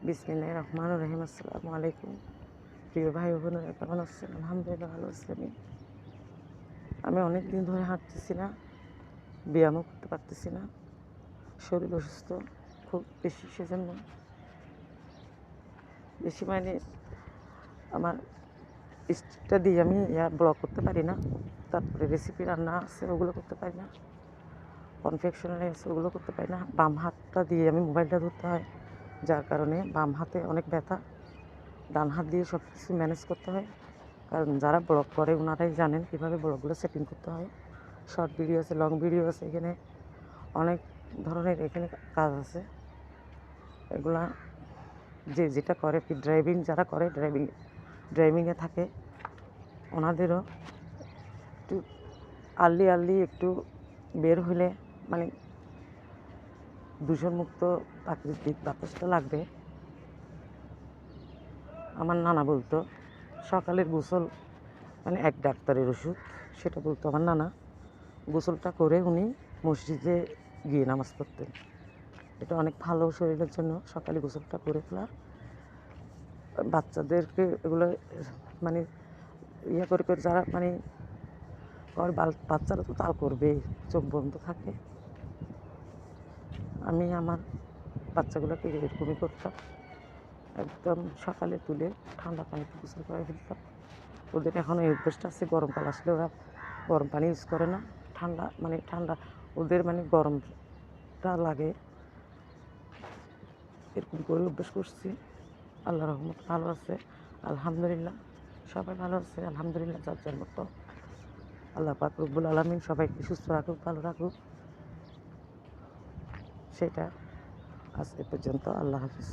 বিসমিল্লাহির রহমানির রহিম। আসসালামু আলাইকুম। প্রিয় ভাই ও বোনেরা, কেমন আছেন? আলহামদুলিল্লাহ ভালো আছি আমি অনেক দিন ধরে হাঁটতেছি না, ব্যায়ামও করতে পারতেছি না, শরীর অসুস্থ খুব বেশি। সেজন্য বেশি আমার স্টিকটা দিয়ে আমি ব্লগ করতে পারি না। তারপরে রেসিপি রান্না আছে ওগুলো করতে পারি না, কনফেকশনারি আছে ওগুলো করতে পারি না। বাম হাতটা দিয়ে আমি মোবাইলটা ধরতে হয়, যার কারণে বাম হাতে অনেক ব্যথা। ডান হাত দিয়ে সব কিছু ম্যানেজ করতে হয়, কারণ যারা ব্লগ করে ওনারাই জানেন কীভাবে ব্লগগুলো সেটিং করতে হয়। শর্ট ভিডিও আছে, লং ভিডিও আছে, এখানে অনেক ধরনের এখানে কাজ আছে। এগুলা যেটা করে, কি ড্রাইভিং যারা করে, ড্রাইভিংয়ে থাকে, ওনাদেরও একটু আর্লি একটু বের হলে দূষণমুক্ত প্রাকৃতিক বাতাসটা লাগবে। আমার নানা বলতো সকালের গোসল এক ডাক্তারের ওষুধ, সেটা বলতো আমার নানা। গোসলটা করে উনি মসজিদে গিয়ে নামাজ পড়তেন। এটা অনেক ভালো শরীরের জন্য, সকালে গোসলটা করে ফেলা। বাচ্চাদেরকে এগুলো করে যারা বাচ্চারা তো তাল করবেই, চোখ বন্ধ থাকে। আমি আমার বাচ্চাগুলোকে এরকমই করতাম, একদম সকালে তুলে ঠান্ডা পানিতে গোসল করে ফেলতাম। ওদের এখন এই অভ্যেসটা আছে, গরমকাল আসলে ওরা গরম পানি ইউজ করে না। ঠান্ডা ওদের গরমটা লাগে, এরকম করে অভ্যেস করছি। আল্লাহ রহমত ভালো আছে, আলহামদুলিল্লাহ। সবাই ভালো আছে আলহামদুলিল্লাহ, যার যার মতো। আল্লাহ পাক রব্বুল আলামিন সবাইকে সুস্থ রাখুক, ভালো রাখুক। সেটা আজ এ পর্যন্ত। আল্লাহ হাফিজ।